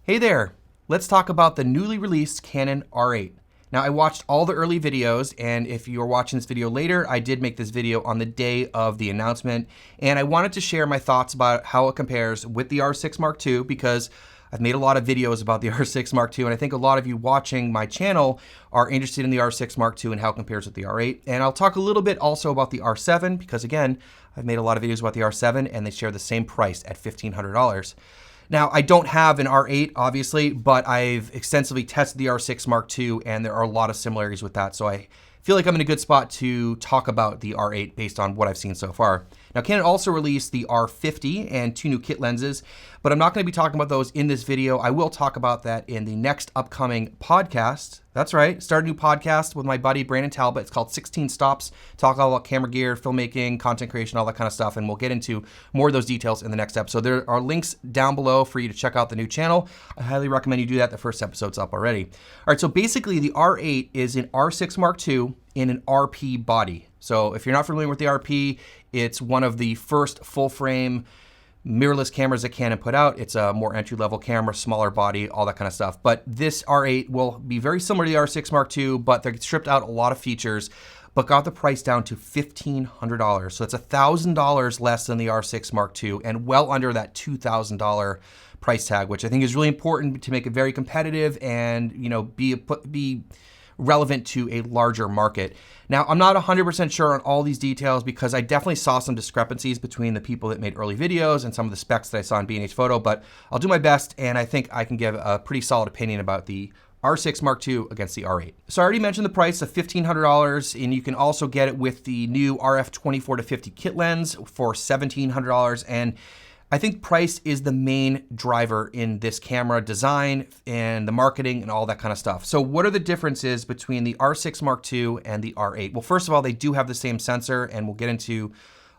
Hey there, let's talk about the newly released Canon R8. Now I watched all the early videos, and if you're watching this video later, I did make this video on the day of the announcement, and I wanted to share my thoughts about how it compares with the R6 Mark II because I've made a lot of videos about the R6 Mark II, and I think a lot of you watching my channel are interested in the R6 Mark II and how it compares with the R8. And I'll talk a little bit also about the R7 because again, I've made a lot of videos about the R7 and they share the same price at $1,500. Now, I don't have an R8, obviously, but I've extensively tested the R6 Mark II, and there are a lot of similarities with that. So I feel like I'm in a good spot to talk about the R8 based on what I've seen so far. Now, Canon also released the R50 and 2 new kit lenses, but I'm not going to be talking about those in this video. I will talk about that in the next upcoming podcast. That's right, start a new podcast with my buddy Brandon Talbot. It's called 16 Stops. Talk all about camera gear, filmmaking, content creation, all that kind of stuff, and we'll get into more of those details in the next episode. There are links down below for you to check out the new channel. I highly recommend you do that. The first episode's up already. All right, so basically the R8 is an R6 Mark II in an RP body. So if you're not familiar with the RP, it's one of the first full-frame mirrorless cameras that Canon put out. It's a more entry-level camera, smaller body, all that kind of stuff. But this R8 will be very similar to the R6 Mark II, but they stripped out a lot of features, but got the price down to $1,500. So it's $1,000 less than the R6 Mark II and well under that $2,000 price tag, which I think is really important to make it very competitive and be relevant to a larger market. Now, I'm not 100% sure on all these details because I definitely saw some discrepancies between the people that made early videos and some of the specs that I saw in B&H Photo, but I'll do my best and I think I can give a pretty solid opinion about the R6 Mark II against the R8. So I already mentioned the price of $1,500, and you can also get it with the new RF 24-50 kit lens for $1,700, and I think price is the main driver in this camera design and the marketing and all that kind of stuff. So what are the differences between the R6 Mark II and the R8? Well, first of all, they do have the same sensor, and we'll get into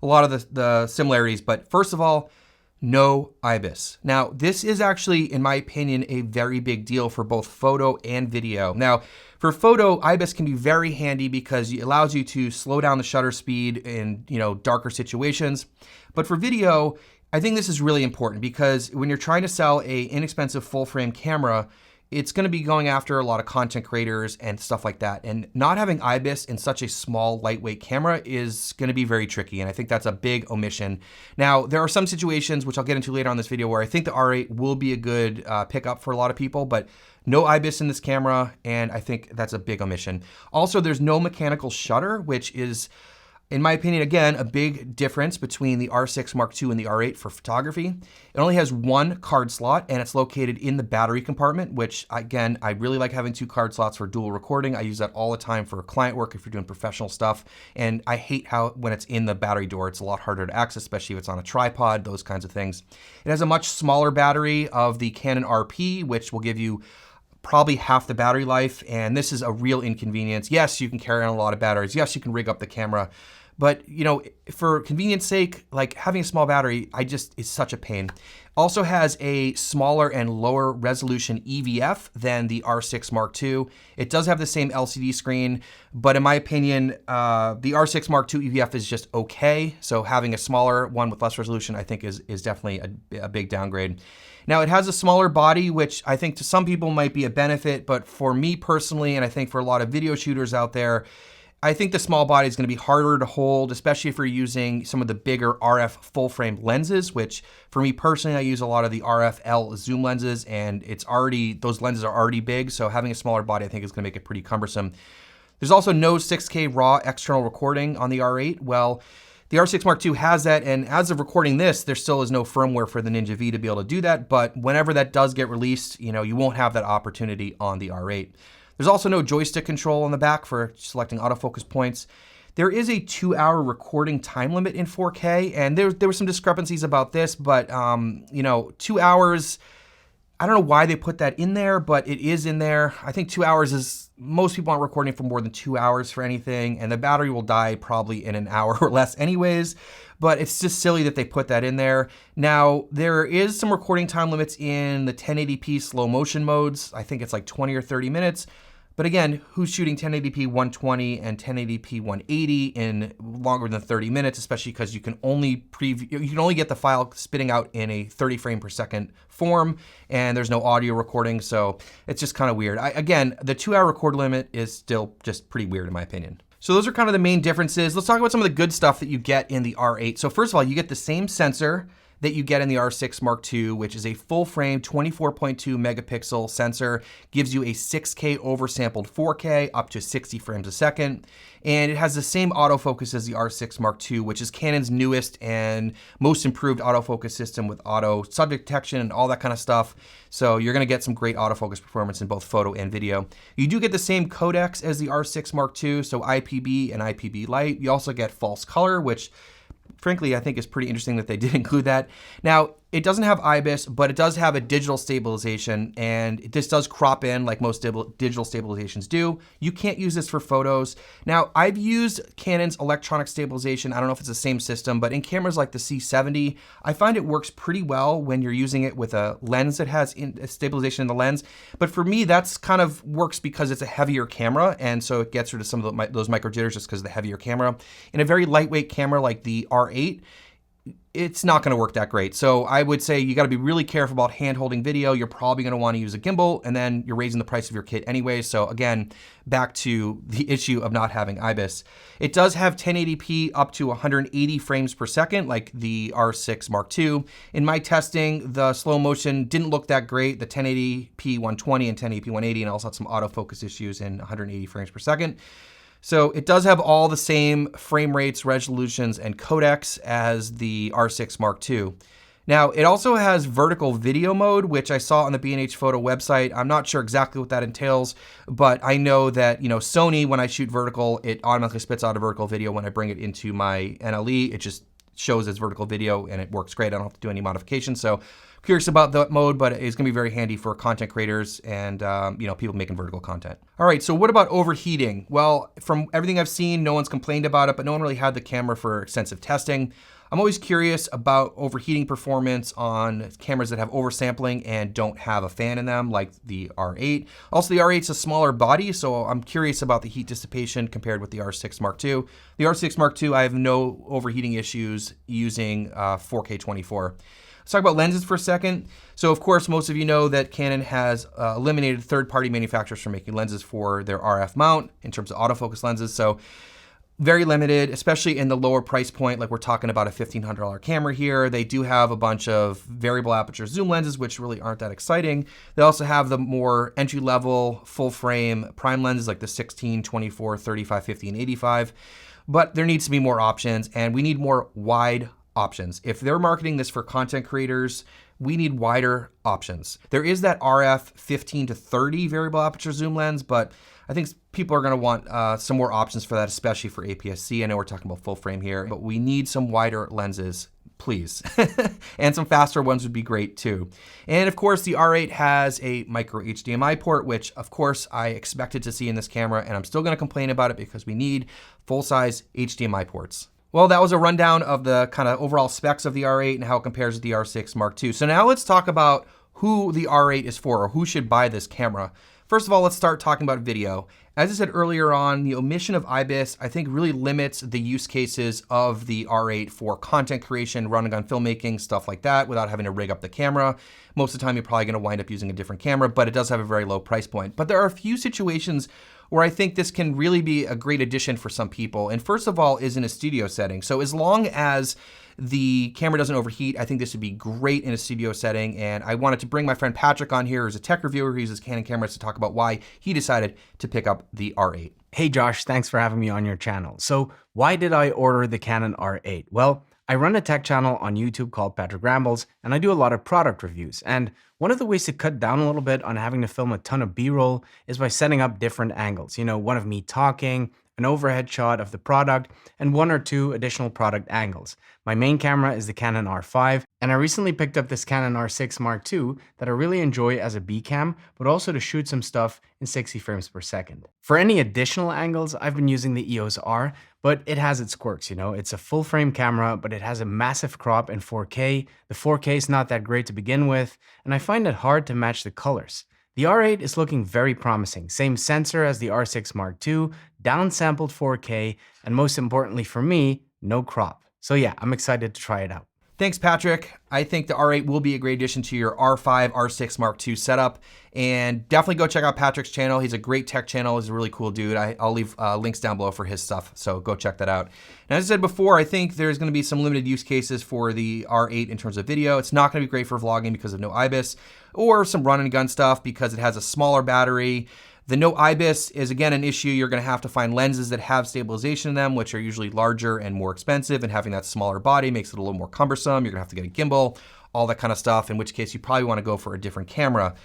a lot of the similarities, but first of all, no IBIS. Now, this is actually, in my opinion, a very big deal for both photo and video. Now, for photo, IBIS can be very handy because it allows you to slow down the shutter speed in darker situations. But for video, I think this is really important because when you're trying to sell a inexpensive full frame camera, it's going to be going after a lot of content creators and stuff like that. And not having IBIS in such a small, lightweight camera is going to be very tricky. And I think that's a big omission. Now, there are some situations, which I'll get into later on this video, where I think the R8 will be a good pickup for a lot of people, but no IBIS in this camera. And I think that's a big omission. Also, there's no mechanical shutter, which is, in my opinion, again, a big difference between the R6 Mark II and the R8 for photography. It only has one card slot and it's located in the battery compartment, which again, I really like having 2 card slots for dual recording. I use that all the time for client work if you're doing professional stuff. And I hate how when it's in the battery door, it's a lot harder to access, especially if it's on a tripod, those kinds of things. It has a much smaller battery of the Canon RP, which will give you probably half the battery life, and this is a real inconvenience. Yes, you can carry on a lot of batteries. Yes, you can rig up the camera, but for convenience sake, like having a small battery, is such a pain. Also has a smaller and lower resolution EVF than the R6 Mark II. It does have the same LCD screen, but in my opinion, the R6 Mark II EVF is just okay. So having a smaller one with less resolution, I think is definitely a big downgrade. Now, it has a smaller body, which I think to some people might be a benefit, but for me personally, and I think for a lot of video shooters out there, I think the small body is going to be harder to hold, especially if you're using some of the bigger RF full-frame lenses, which for me personally, I use a lot of the RF-L zoom lenses, and those lenses are already big, so having a smaller body I think is going to make it pretty cumbersome. There's also no 6K RAW external recording on the R8. Well, the R6 Mark II has that, and as of recording this, there still is no firmware for the Ninja V to be able to do that, but whenever that does get released, you won't have that opportunity on the R8. There's also no joystick control on the back for selecting autofocus points. There is a 2-hour recording time limit in 4K, and there were some discrepancies about this, but 2 hours, I don't know why they put that in there, but it is in there. I think 2 hours is, most people aren't recording for more than 2 hours for anything, and the battery will die probably in an hour or less anyways, but it's just silly that they put that in there. Now, there is some recording time limits in the 1080p slow motion modes. I think it's like 20 or 30 minutes, But again, who's shooting 1080p 120 and 1080p 180 in longer than 30 minutes, especially because you can only get the file spitting out in a 30 frame per second form, and there's no audio recording, so it's just kind of weird. Again, the 2-hour record limit is still just pretty weird in my opinion. So those are kind of the main differences. Let's talk about some of the good stuff that you get in the R8. So first of all, you get the same sensor that you get in the R6 Mark II, which is a full frame 24.2 megapixel sensor, gives you a 6K oversampled 4K up to 60 frames a second. And it has the same autofocus as the R6 Mark II, which is Canon's newest and most improved autofocus system with auto subject detection and all that kind of stuff. So you're gonna get some great autofocus performance in both photo and video. You do get the same codecs as the R6 Mark II, so IPB and IPB Light. You also get false color, which frankly, I think it's pretty interesting that they did include that. Now, it doesn't have IBIS, but it does have a digital stabilization, and this does crop in like most digital stabilizations do. You can't use this for photos. Now, I've used Canon's electronic stabilization. I don't know if it's the same system, but in cameras like the C70, I find it works pretty well when you're using it with a lens that has stabilization in the lens. But for me, that's kind of works because it's a heavier camera, and so it gets rid of some of those micro jitters just because of the heavier camera. In a very lightweight camera like the R8, it's not going to work that great. So I would say you got to be really careful about hand-holding video. You're probably going to want to use a gimbal, and then you're raising the price of your kit anyway. So again, back to the issue of not having IBIS. It does have 1080p up to 180 frames per second, like the R6 Mark II. In my testing, the slow motion didn't look that great. The 1080p 120 and 1080p 180, and also had some autofocus issues in 180 frames per second. So it does have all the same frame rates, resolutions, and codecs as the R6 Mark II. Now, it also has vertical video mode, which I saw on the B&H Photo website. I'm not sure exactly what that entails, but I know that, Sony, when I shoot vertical, it automatically spits out a vertical video. When I bring it into my NLE, it just shows as vertical video, and it works great. I don't have to do any modifications. So curious about that mode, but it's gonna be very handy for content creators and people making vertical content. All right, so what about overheating? Well, from everything I've seen, no one's complained about it, but no one really had the camera for extensive testing. I'm always curious about overheating performance on cameras that have oversampling and don't have a fan in them, like the R8. Also, the R8's a smaller body, so I'm curious about the heat dissipation compared with the R6 Mark II. The R6 Mark II, I have no overheating issues using 4K 24. Let's talk about lenses for a second. So of course, most of you know that Canon has eliminated third-party manufacturers from making lenses for their RF mount in terms of autofocus lenses. So very limited, especially in the lower price point, like we're talking about a $1,500 camera here. They do have a bunch of variable aperture zoom lenses, which really aren't that exciting. They also have the more entry-level full-frame prime lenses like the 16, 24, 35, 50, and 85. But there needs to be more options, and we need more wide options. If they're marketing this for content creators, we need wider options. There is that RF 15 to 30 variable aperture zoom lens, but I think people are going to want some more options for that, especially for APS-C. I know we're talking about full frame here, but we need some wider lenses, please. And some faster ones would be great too. And of course, the R8 has a micro HDMI port, which of course I expected to see in this camera, and I'm still going to complain about it because we need full-size HDMI ports. Well, that was a rundown of the kind of overall specs of the R8 and how it compares with the R6 Mark II. So now let's talk about who the R8 is for, or who should buy this camera. First of all, let's start talking about video. As I said earlier on, the omission of IBIS, I think, really limits the use cases of the R8 for content creation, running on filmmaking, stuff like that, without having to rig up the camera. Most of the time, you're probably gonna wind up using a different camera, but it does have a very low price point. But there are a few situations where I think this can really be a great addition for some people. And first of all is in a studio setting. So as long as the camera doesn't overheat, I think this would be great in a studio setting. And I wanted to bring my friend Patrick on here as a tech reviewer who uses Canon cameras to talk about why he decided to pick up the R8. Hey Josh, thanks for having me on your channel. So why did I order the Canon R8? Well, I run a tech channel on YouTube called Patrick Rambles, and I do a lot of product reviews. And one of the ways to cut down a little bit on having to film a ton of B-roll is by setting up different angles. One of me talking, an overhead shot of the product, and one or two additional product angles. My main camera is the Canon R5, and I recently picked up this Canon R6 Mark II that I really enjoy as a B cam, but also to shoot some stuff in 60 frames per second. For any additional angles, I've been using the EOS R, but it has its quirks, It's a full frame camera, but it has a massive crop in 4K. The 4K is not that great to begin with, and I find it hard to match the colors. The R8 is looking very promising. Same sensor as the R6 Mark II, downsampled 4K, and most importantly for me, no crop. So yeah, I'm excited to try it out. Thanks, Patrick. I think the R8 will be a great addition to your R5, R6 Mark II setup. And definitely go check out Patrick's channel. He's a great tech channel. He's a really cool dude. I'll leave links down below for his stuff, so go check that out. And as I said before, I think there's going to be some limited use cases for the R8 in terms of video. It's not going to be great for vlogging because of no IBIS, or some run and gun stuff because it has a smaller battery. The no IBIS is again an issue. You're going to have to find lenses that have stabilization in them, which are usually larger and more expensive, and having that smaller body makes it a little more cumbersome. You're going to have to get a gimbal, all that kind of stuff, in which case you probably want to go for a different camera.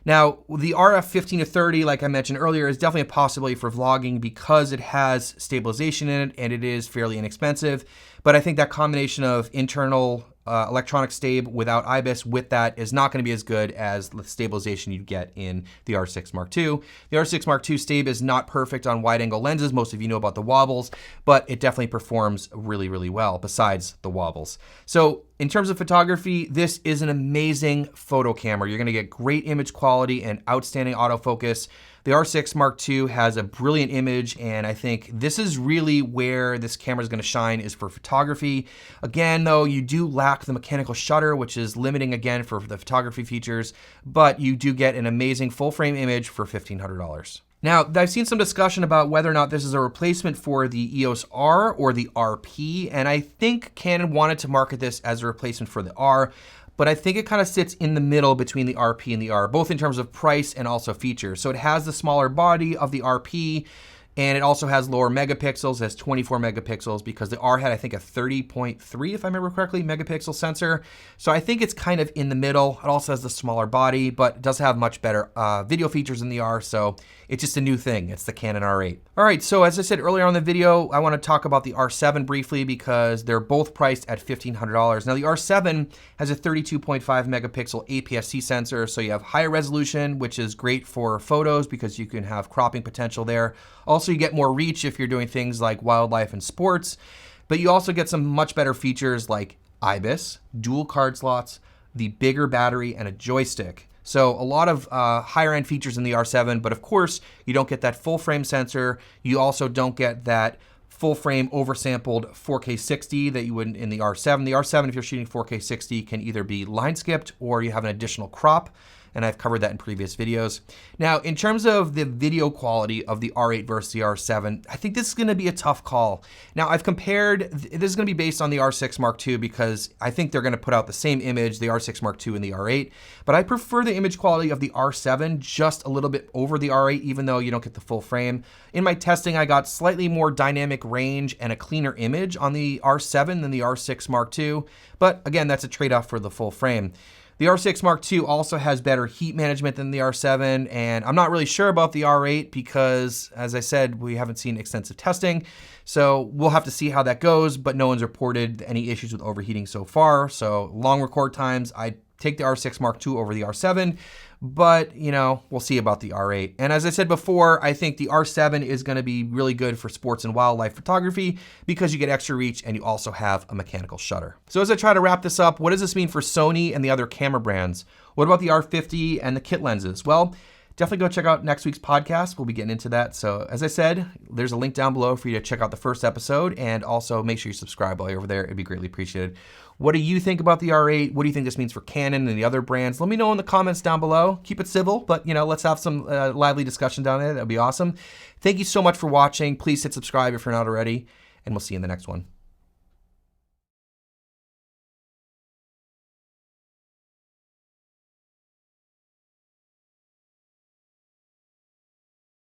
Now, the RF 15 to 30, like I mentioned earlier, is definitely a possibility for vlogging because it has stabilization in it and it is fairly inexpensive. But I think that combination of internal electronic stabe without IBIS with that is not going to be as good as the stabilization you get in the R6 Mark II. The R6 Mark II stabe is not perfect on wide angle lenses. Most of you know about the wobbles, but it definitely performs really, really well besides the wobbles. So in terms of photography, this is an amazing photo camera. You're going to get great image quality and outstanding autofocus. The R6 Mark II has a brilliant image, and I think this is really where this camera is going to shine, is for photography. Again, though, you do lack the mechanical shutter, which is limiting again for the photography features, but you do get an amazing full frame image for $1,500. Now, I've seen some discussion about whether or not this is a replacement for the EOS R or the RP, and I think Canon wanted to market this as a replacement for the R, but I think it kind of sits in the middle between the RP and the R, both in terms of price and also features. So it has the smaller body of the RP, and it also has lower megapixels. It has 24 megapixels because the R had, I think, a 30.3, if I remember correctly, megapixel sensor. So I think it's kind of in the middle. It also has the smaller body, but it does have much better video features than the R, so it's just a new thing. It's the Canon R8. All right, so as I said earlier on in the video, I want to talk about the R7 briefly because they're both priced at $1,500. Now the R7 has a 32.5 megapixel APS-C sensor, so you have higher resolution, which is great for photos because you can have cropping potential there. Also, you get more reach if you're doing things like wildlife and sports, but you also get some much better features like IBIS, dual card slots, the bigger battery, and a joystick. So a lot of higher end features in the R7, but of course you don't get that full frame sensor. You also don't get that full frame oversampled 4K 60 that you would in the R7. The R7, if you're shooting 4K 60, can either be line skipped or you have an additional crop, and I've covered that in previous videos. Now, in terms of the video quality of the R8 versus the R7, I think this is gonna be a tough call. Now, I've compared, this is gonna be based on the R6 Mark II because I think they're gonna put out the same image, the R6 Mark II and the R8, but I prefer the image quality of the R7 just a little bit over the R8, even though you don't get the full frame. In my testing, I got slightly more dynamic range and a cleaner image on the R7 than the R6 Mark II, but again, that's a trade-off for the full frame. The R6 Mark II also has better heat management than the R7, and I'm not really sure about the R8 because, as I said, we haven't seen extensive testing, so we'll have to see how that goes, but no one's reported any issues with overheating so far. So long record times, I'd take the R6 Mark II over the R7, but you know, we'll see about the R8. And as I said before, I think the R7 is gonna be really good for sports and wildlife photography because you get extra reach and you also have a mechanical shutter. So as I try to wrap this up, what does this mean for Sony and the other camera brands? What about the R50 and the kit lenses? Well, definitely go check out next week's podcast. We'll be getting into that. So as I said, there's a link down below for you to check out the first episode, and also make sure you subscribe while you're over there. It'd be greatly appreciated. What do you think about the R8? What do you think this means for Canon and the other brands? Let me know in the comments down below. Keep it civil, but you know, let's have some lively discussion down there. That'd be awesome. Thank you so much for watching. Please hit subscribe if you're not already, and we'll see you in the next one.